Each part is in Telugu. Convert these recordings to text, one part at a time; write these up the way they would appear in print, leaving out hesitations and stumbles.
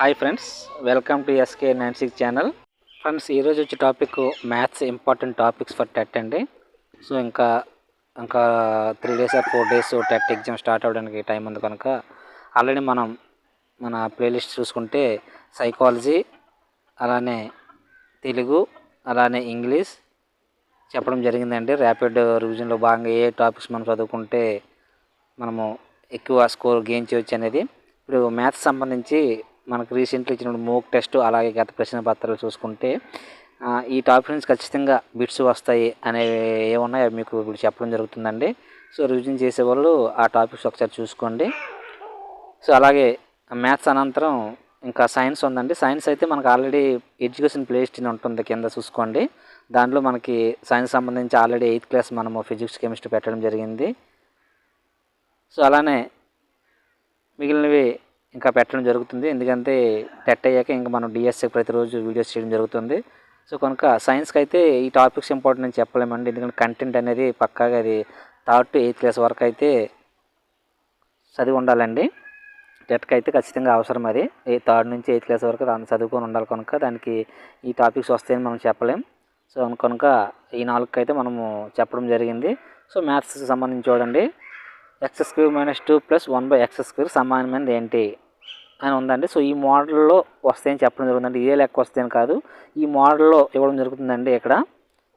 Hi friends, welcome to SK 96 channel. Friends, ఈరోజు వచ్చే topic maths important topics for TET అండి. సో ఇంకా 3 days or 4 days TET exam start అవ్వడానికి టైం ఉంది కనుక ఆల్రెడీ మనం మన ప్లేలిస్ట్ చూసుకుంటే సైకాలజీ, అలానే తెలుగు, అలానే ఇంగ్లీష్ చెప్పడం జరిగిందండి. ర్యాపిడ్ రివిజన్లో భాగంగా ఏ టాపిక్స్ మనం చదువుకుంటే మనము ఎక్కువ స్కోర్ గెయిన్ చేయొచ్చు అనేది. ఇప్పుడు మ్యాథ్స్ సంబంధించి మనకు రీసెంట్లీ ఇచ్చిన మోక్ టెస్ట్, అలాగే గత ప్రశ్న పత్రాలు చూసుకుంటే ఈ టాపిక్ నుంచి ఖచ్చితంగా బిట్స్ వస్తాయి అనేవి ఏమున్నాయో మీకు ఇప్పుడు చెప్పడం జరుగుతుందండి. సో రివిజన్ చేసేవాళ్ళు ఆ టాపిక్స్ ఒకసారి చూసుకోండి. సో అలాగే మ్యాథ్స్ అనంతరం ఇంకా సైన్స్ ఉందండి. సైన్స్ అయితే మనకు ఆల్రెడీ ఎడ్యుకేషన్ ప్లేలిస్ట్ ఉంటుంది, కింద చూసుకోండి. దాంట్లో మనకి సైన్స్ సంబంధించి ఆల్రెడీ 8th క్లాస్ మనము ఫిజిక్స్, కెమిస్ట్రీ పెట్టడం జరిగింది. సో అలానే మిగిలినవి ఇంకా పెట్టడం జరుగుతుంది, ఎందుకంటే టెట్ అయ్యాక ఇంకా మనం డిఎస్సి ప్రతిరోజు వీడియోస్ చేయడం జరుగుతుంది. సో కనుక సైన్స్కి అయితే ఈ టాపిక్స్ ఇంపార్టెంట్ అని చెప్పలేమండి, ఎందుకంటే కంటెంట్ అనేది పక్కాగా అది 3rd to 8th క్లాస్ వరకు అయితే చదివి ఉండాలండి. టెట్కి అయితే ఖచ్చితంగా అవసరం, అది 3rd నుంచి 8th క్లాస్ వరకు దాన్ని చదువుకొని ఉండాలి. కనుక దానికి ఈ టాపిక్స్ వస్తాయని మనం చెప్పలేం. సో కనుక ఈ 4కి అయితే మనము చెప్పడం జరిగింది. సో మ్యాథ్స్కి సంబంధించి చూడండి, x² - 2 + 1/x² సమానమైనది ఏంటి అని ఉందండి. సో ఈ మోడల్లో వస్తాయని చెప్పడం జరుగుతుందండి, ఇదే లెక్క వస్తాయని కాదు, ఈ మోడల్లో ఇవ్వడం జరుగుతుందండి. ఇక్కడ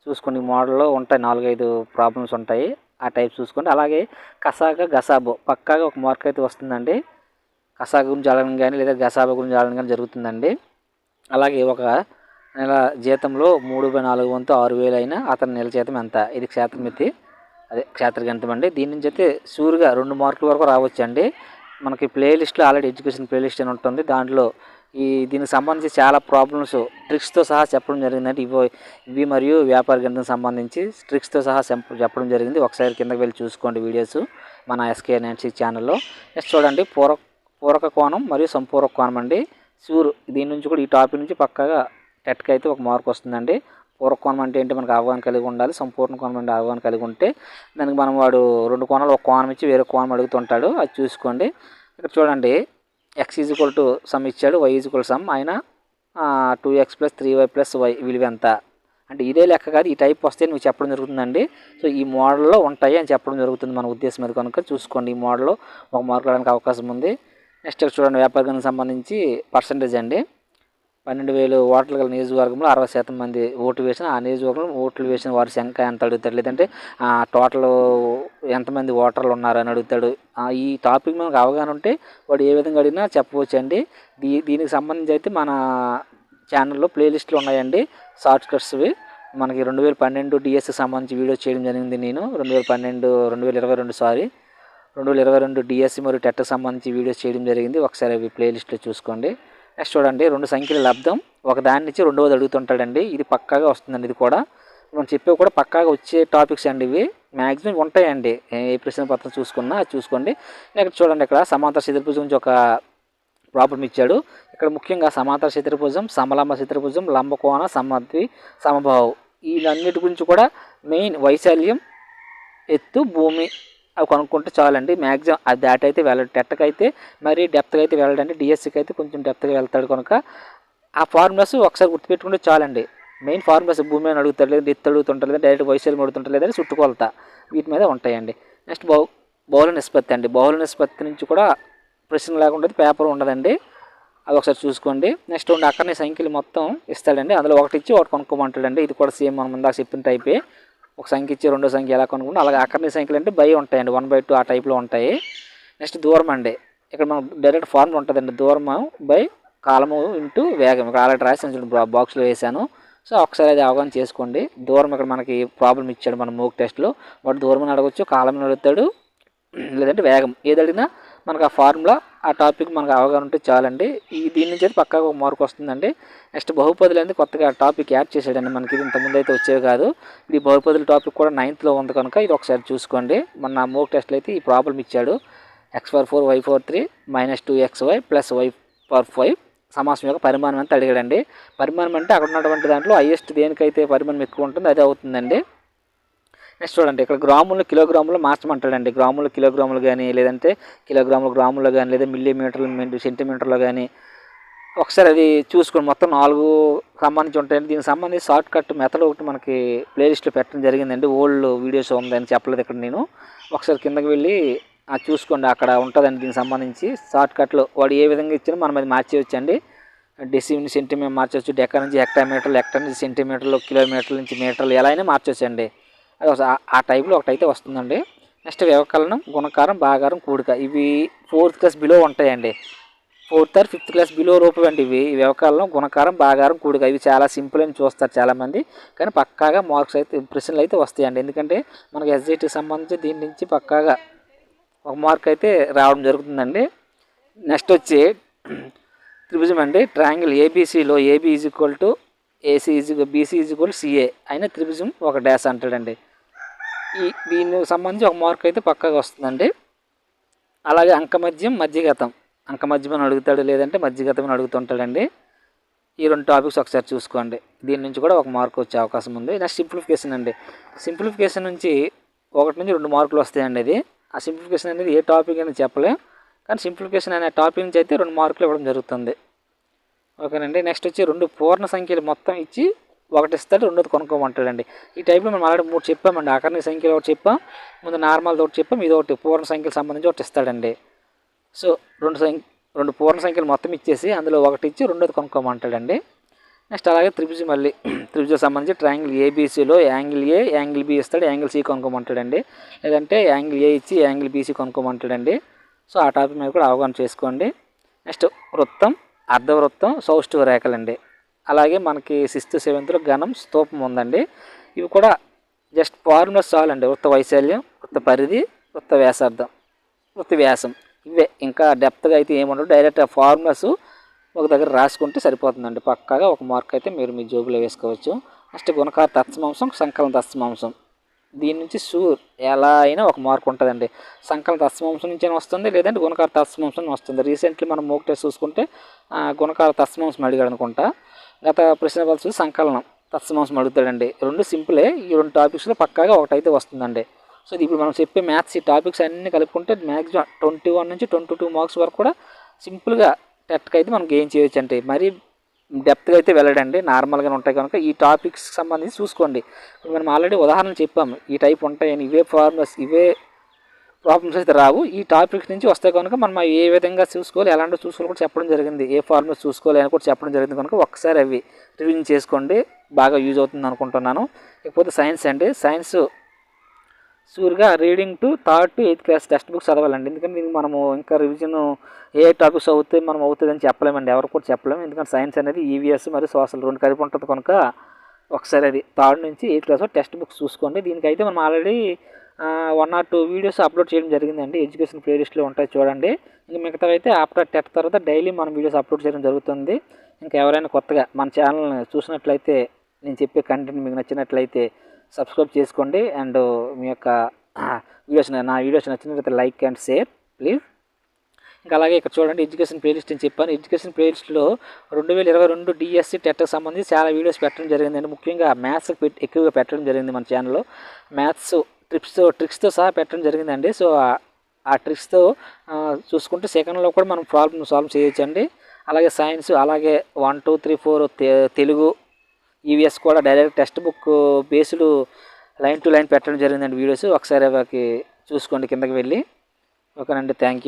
చూసుకోండి, ఈ మోడల్లో ఉంటాయి 4-5 ప్రాబ్లమ్స్ ఉంటాయి, ఆ టైప్ చూసుకోండి. అలాగే కసాగ, గసాబో పక్కాగా ఒక మార్క్ అయితే వస్తుందండి. కసాగ గురించి అడగడం కానీ లేదా గసాబో గురించి అడగడం కానీ జరుగుతుందండి. అలాగే ఒక నెల జీతంలో 3/4 వంతు 6,000 అయినా అతని నెల జీతం ఎంత? ఇది క్షేత్రమితి, అదే క్షేత్రగణితం అండి. దీని నుంచి అయితే షూర్గా 2 మార్కుల వరకు రావచ్చు అండి. మనకి ప్లేలిస్ట్లో ఆల్రెడీ ఎడ్యుకేషన్ ప్లేలిస్ట్ అని ఉంటుంది, దాంట్లో దీనికి సంబంధించి చాలా ప్రాబ్లమ్స్ ట్రిక్స్తో సహా చెప్పడం జరిగిందంటే ఇవి మరియు వ్యాపార గణితం సంబంధించి ట్రిక్స్తో సహా చెప్పడం జరిగింది. ఒకసారి కిందకి వెళ్ళి చూసుకోండి వీడియోస్ మన ఎస్కే 96 ఛానల్లో. నెక్స్ట్ చూడండి, పూరక కోణం మరియు సంపూరక కోణం అండి. దీని నుంచి కూడా ఈ టాపిక్ నుంచి పక్కాగా టెట్కి అయితే ఒక మార్క్ వస్తుందండి. పూరక కోణం అంటే ఏంటి, మనకు అవగాహన కలిగి ఉండాలి. సంపూర్ణ కోణం అంటే అవగాహన కలిగి ఉంటే దానికి వాడు 2 కోణాలు, ఒక కోణం ఇచ్చి వేరే కోణం అడుగుతుంటాడు, అది చూసుకోండి. ఇక్కడ చూడండి, x = సమ్ ఇచ్చాడు, y = సమ్, ఆయన 2x + 3y + y విలువ ఎంత అంటే ఇదే లెక్క కాదు, ఈ టైప్ వస్తే మీకు చెప్పడం జరుగుతుందండి. సో ఈ మోడల్లో ఉంటాయి అని చెప్పడం జరుగుతుంది మన ఉద్దేశం మీద, కనుక చూసుకోండి. ఈ మోడల్లో ఒక మార్క్ రావడానికి అవకాశం ఉంది. నెక్స్ట్ చూడండి, వ్యాపార గణితానికి సంబంధించి పర్సంటేజ్ అండి. 12,000 ఓట్ల గల నియోజకవర్గంలో 60% మంది ఓటు వేసిన ఆ నియోజకవర్గంలో ఓట్లు వేసిన వారి సంఖ్య ఎంత అడుగుతాడు, లేదంటే టోటల్ ఎంతమంది ఓటర్లు ఉన్నారని అడుగుతాడు. ఈ టాపిక్ మనకు అవగాహన ఉంటే వాడు ఏ విధంగా అడిగినా చెప్పవచ్చు అండి. దీనికి సంబంధించి అయితే మన ఛానల్లో ప్లేలిస్టులు ఉన్నాయండి, షార్ట్ కట్స్వి. మనకి 2012 డిఎస్కి సంబంధించి వీడియోస్ చేయడం జరిగింది. నేను 2022 డిఎస్సి మరియు టెట్కి సంబంధించి వీడియోస్ చేయడం జరిగింది, ఒకసారి అవి ప్లేలిస్ట్లో చూసుకోండి. నెక్స్ట్ చూడండి, 2 సంఖ్యల లబ్ధం ఒక దాని నుంచి రెండవది అడుగుతుంటాడండి, ఇది పక్కాగా వస్తుందండి. ఇది కూడా మనం చెప్పేవి కూడా పక్కాగా వచ్చే టాపిక్స్ అండి, ఇవి మ్యాక్సిమం ఉంటాయండి. ఏ ప్రశ్న పత్రం చూసుకున్నా అది చూసుకోండి. ఇక్కడ చూడండి, ఇక్కడ సమాంతర చతుర్భుజం నుంచి ఒక ప్రాబ్లం ఇచ్చాడు. ఇక్కడ ముఖ్యంగా సమాంతర చతుర్భుజం, సమలంబ చతుర్భుజం, లంబకోణ, సమద్వి, సమబాహు వీటన్నిటి గురించి కూడా మెయిన్ వైశాల్యం, ఎత్తు, భూమి అవి కనుక్కుంటే చాలండి. మ్యాక్సిమం అది దాటి అయితే వెళ్ళడు. టెట్కి అయితే మరీ డెప్త్గా అయితే వెళ్ళడండి, డిఎస్సికి అయితే కొంచెం డెప్త్గా వెళ్తాడు. కనుక ఆ ఫార్ములాస్ ఒకసారి గుర్తుపెట్టుకుంటే చాలండి. మెయిన్ ఫార్ములాస్ భూమి అని అడుగుతాడు, లేదా ఎత్తు అడుగుతుంటారు, లేదా డైరెక్ట్ వైశాల్యం అడుగుతుంటారు, లేదా చుట్టుకొలత, వీటి మీద ఉంటాయండి. నెక్స్ట్ బహుళ నిష్పత్తి అండి. బహుళ నిష్పత్తి నుంచి కూడా ప్రశ్న లేకుండా పేపర్ ఉండదండి, అది ఒకసారి చూసుకోండి. నెక్స్ట్ అక్కడనే సంఖ్యలు మొత్తం ఇస్తాడండి, అందులో ఒకటి ఇచ్చి ఒకటి కొనుక్కోమంటాడండి. ఇది కూడా సేమ్ మనం ముందాక చెప్పిన టైపే, ఒక సంఖ్య ఇచ్చి రెండో సంఖ్య ఎలా కొనుక్కుంటే అలాగే అక్కడనే సంఖ్యలు అంటే బై ఉంటాయండి, 1/2 ఆ టైప్లో ఉంటాయి. నెక్స్ట్ దూరం అండి, ఇక్కడ మనం డైరెక్ట్ ఫార్ములా ఉంటుందండి, దూరం బై కాలము ఇంటూ వేగం. ఇక్కడ ఆల్రెడీ రాసి బాక్స్లో వేసాను, సో ఒకసారి అది అవగాహన చేసుకోండి. దూరం ఇక్కడ మనకి ప్రాబ్లం ఇచ్చాడు మన మోక్ టెస్ట్లో, వాడు దూరం అని అడగచ్చు, కాలం అని అడుగుతాడు, లేదంటే వేగం, ఏది అడిగినా మనకు ఆ ఫార్ములా ఆ టాపిక్ మనకు అవగాహన ఉంటే చాలండి. దీని నుంచి అయితే పక్కాగా ఒక మార్క్ వస్తుందండి. నెక్స్ట్ బహుపదులు అనేది కొత్తగా టాపిక్ యాడ్ చేసాడండి, మనకి ఇది ఇంతకుముందు అయితే వచ్చేవి కాదు. ఈ బహుపదుల టాపిక్ కూడా 9th ఉంది కనుక ఇది ఒకసారి చూసుకోండి. మన మోక్ టెస్ట్లో అయితే ఈ ప్రాబ్లం ఇచ్చాడు, x/4 y/3 - 2xy + y/5 సమాసం యొక్క పరిమాణం అంతా అడిగాడండి. పరిమాణం అంటే అక్కడ ఉన్నటువంటి దాంట్లో హైయెస్ట్ దేనికైతే పరిమాణం ఎక్కువ ఉంటుందో అది అవుతుందండి. నెక్స్ట్ చూడండి, ఇక్కడ గ్రాములు కిలోగ్రాములు మార్చమంటాడండి. గ్రాములు కిలోగ్రాములు కానీ, లేదంటే కిలోగ్రాములు గ్రాముల్లో కానీ, లేదా మిల్లీమీటర్లు సెంటీమీటర్లో కానీ ఒకసారి అది చూసుకోండి. మొత్తం 4 సంబంధించి ఉంటాయండి. దీనికి సంబంధించి షార్ట్ కట్ మెథడ్ ఒకటి మనకి ప్లేలిస్ట్లో పెట్టడం జరిగిందండి. ఓల్డ్ వీడియోస్ ఉందని చెప్పలేదు ఇక్కడ నేను. ఒకసారి కిందకి వెళ్ళి చూసుకోండి, అక్కడ ఉంటుందండి. దీనికి సంబంధించి షార్ట్ కట్లో వాడు ఏ విధంగా ఇచ్చినా మనం అది మార్చేయచ్చండి. డెసిమీటర్ సెంటీమీటర్ మార్చవచ్చు, డెకా నుంచి హెక్టామీటర్లు, హెక్టార్ నుంచి సెంటీమీటర్లు, కిలోమీటర్ల నుంచి మీటర్లు, ఎలా అయినా మార్చవచ్చండి. అది ఆ టైప్లో ఒకటైతే వస్తుందండి. నెక్స్ట్ వ్యవకలనం, గుణకారం, భాగారం, కూడిక, ఇవి 4th క్లాస్ బిలో ఉంటాయండి. 4th or 5th class below రూపం అండి ఇవి. వ్యవకలనం, గుణకారం, భాగారం, కూడిక, ఇవి చాలా సింపుల్ అని చూస్తారు చాలామంది. కానీ పక్కాగా మార్క్స్ అయితే ప్రశ్నలు అయితే వస్తాయండి. ఎందుకంటే మనకి ఎస్జిటికి సంబంధించి దీని నుంచి పక్కాగా ఒక మార్క్ అయితే రావడం జరుగుతుందండి. నెక్స్ట్ వచ్చి త్రిభుజం అండి. ట్రయాంగిల్ ఏబీసీలో AB is equal to AC is BC is equal CA అయిన త్రిభుజం ఒక డాష్ అంటాడండి. దీనికి సంబంధించి ఒక మార్క్ అయితే పక్కాగా వస్తుందండి. అలాగే అంకమధ్యం, మధ్యగతం, అంకమధ్యం అని అడుగుతాడు, లేదంటే మధ్యగతం అని అడుగుతుంటాడండి. ఈ 2 టాపిక్స్ ఒకసారి చూసుకోండి. దీని నుంచి కూడా ఒక మార్క్ వచ్చే అవకాశం ఉంది. నెక్స్ట్ సింప్లిఫికేషన్ అండి. సింప్లిఫికేషన్ నుంచి 1 నుంచి 2 మార్కులు వస్తాయండి. అది ఆ సింప్లిఫికేషన్ అనేది ఏ టాపిక్ అని చెప్పలేం, కానీ సింప్లిఫికేషన్ అనే టాపిక్ నుంచి అయితే 2 మార్కులు ఇవ్వడం జరుగుతుంది. ఓకేనండి. నెక్స్ట్ వచ్చి 2 పూర్ణ సంఖ్యలు మొత్తం ఇచ్చి 1 ఇస్తాడు, 2ది కొనుక్కోమంటాడండి. ఈ టైప్లో మనం ఆల్రెడీ 3 చెప్పామండి. ఆఖరి సంఖ్యలు ఒకటి చెప్పాం, ముందు నార్మల్ ఒకటి చెప్పాం, ఇది ఒకటి పూర్ణ సంఖ్యలకు సంబంధించి ఒకటి ఇస్తాడండి. సో 2 పూర్ణ సంఖ్యలు మొత్తం ఇచ్చేసి అందులో 1 ఇచ్చి 2ది కొనుక్కోమంటాడండి. నెక్స్ట్ అలాగే త్రిభుజం మళ్ళీ త్రిభుజం సంబంధించి ట్రయాంగిల్ ఏబీసీలో యాంగిల్ ఏ, యాంగిల్ బి ఇస్తాడు, యాంగిల్ సి కొనుక్కోమంటాడండి. లేదంటే యాంగిల్ ఏ ఇచ్చి యాంగిల్ బీసీ కొనుక్కోమంటాడండి. సో ఆ టాపిక్ మీద కూడా అవగాహన చేసుకోండి. నెక్స్ట్ వృత్తం, అర్ధవృత్తం, సౌష్ఠవ రేఖలండి. అలాగే మనకి 6th 7th ఘనం, స్తూపం ఉందండి. ఇవి కూడా జస్ట్ ఫార్ములాస్ చాలండి. వృత్త వైశాల్యం, వృత్త పరిధి, వృత్త వ్యాసార్థం, వృత్త వ్యాసం, ఇవే. ఇంకా డెప్త్గా అయితే ఏముండదు. డైరెక్ట్ ఫార్ములాస్ ఒక దగ్గర రాసుకుంటే సరిపోతుందండి. పక్కాగా ఒక మార్క్ అయితే మీరు మీ జోబులో వేసుకోవచ్చు. నెక్స్ట్ గుణకార తత్సమాంసం, సంకలన తత్సమాంసం, దీని నుంచి ఎలా అయినా ఒక మార్క్ ఉంటుందండి. సంకలన తత్సమాంసం నుంచి వస్తుంది, లేదంటే గుణకార తత్సమాంసం వస్తుంది. రీసెంట్లీ మనం మోక్ టెస్ట్ చూసుకుంటే గుణకార తత్సమాంసం అడిగాడు అనుకుంటా. గత ప్రశ్న చూసి సంకలనం తత్సమాంసం అడుగుతాడండి. 2 సింపులే. ఈ 2 టాపిక్స్లో పక్కాగా ఒకటైతే వస్తుందండి. సో ఇప్పుడు మనం చెప్పే మ్యాథ్స్ ఈ టాపిక్స్ అన్నీ కలుపుకుంటే మ్యాక్సిమం 21 నుంచి 22 మార్క్స్ వరకు కూడా సింపుల్గా టెట్కి అయితే మనం గెయిన్ చేయొచ్చు అంటే. మరీ డెప్త్గా అయితే వెళ్ళడండి, నార్మల్గానే ఉంటాయి కనుక ఈ టాపిక్స్ సంబంధించి చూసుకోండి. మనం ఆల్రెడీ ఉదాహరణలు చెప్పాము, ఈ టైప్ ఉంటాయని. ఇవే ఫార్ములాస్, ఇవే ప్రాబ్లమ్స్ అయితే రావు. ఈ టాపిక్స్ నుంచి వస్తాయి కనుక మనం ఏ విధంగా చూసుకోవాలి, ఎలాంటి చూసుకోవాలి కూడా చెప్పడం జరిగింది. ఏ ఫార్ములాస్ చూసుకోవాలి అని కూడా చెప్పడం జరిగింది కనుక ఒకసారి అవి రివిజన్ చేసుకోండి. బాగా యూజ్ అవుతుంది అనుకుంటున్నాను. ఇకపోతే సైన్స్ అండి. సైన్స్ షూర్గా reading to 3rd to 8th class textbooks చదవాలండి. ఎందుకంటే దీనికి మనము ఇంకా రివిజన్ ఏ టాపిక్స్ అవుతాయి మనం అవుతుందని చెప్పలేమండి, ఎవరు కూడా చెప్పలేము. ఎందుకంటే సైన్స్ అనేది ఈవీఎస్ మరియు సోషల్ 2 కలిపి ఉంటుంది కనుక ఒకసారి అది 3rd నుంచి 8th క్లాస్ టెక్స్ట్ బుక్స్ చూసుకోండి. దీనికైతే మనం ఆల్రెడీ 1 or 2 వీడియోస్ అప్లోడ్ చేయడం జరిగిందండి. ఎడ్యుకేషన్ ప్లేలిస్ట్లో ఉంటాయి చూడండి. ఇంకా మిగతా అయితే ఆఫ్టర్ టెట్ తర్వాత డైలీ మనం వీడియోస్ అప్లోడ్ చేయడం జరుగుతుంది. ఇంకా ఎవరైనా కొత్తగా మన ఛానల్ని చూసినట్లయితే, నేను చెప్పే కంటెంట్ మీకు నచ్చినట్లయితే సబ్స్క్రైబ్ చేసుకోండి. అండ్ మీ యొక్క నా వీడియోస్ నచ్చినట్లయితే లైక్ అండ్ షేర్ ప్లీజ్. ఇంకా అలాగే ఇక్కడ చూడండి, ఎడ్యుకేషన్ ప్లేలిస్ట్ అని చెప్పాను. ఎడ్యుకేషన్ ప్లేలిస్ట్లో 2022 డిఎస్సి టెట్కి సంబంధించి చాలా వీడియోస్ పెట్టడం జరిగిందండి. ముఖ్యంగా మ్యాథ్స్ ఎక్కువగా పెట్టడం జరిగింది మన ఛానల్లో. మ్యాథ్స్ ట్రిక్స్తో సహా పెట్టడం జరిగిందండి. సో ఆ ట్రిక్స్తో చూసుకుంటే సెకండ్లో కూడా మనం ప్రాబ్లమ్ సాల్వ్ చేయొచ్చండి. అలాగే సైన్స్, అలాగే 1 2 3 4 తెలుగు, ఈవీఎస్ కూడా direct text book based line to line పెట్టడం జరిగిందండి వీడియోస్. ఒకసారి అవి చూసుకోండి కిందకి వెళ్ళి. ఓకేనండి, థ్యాంక్ యూ.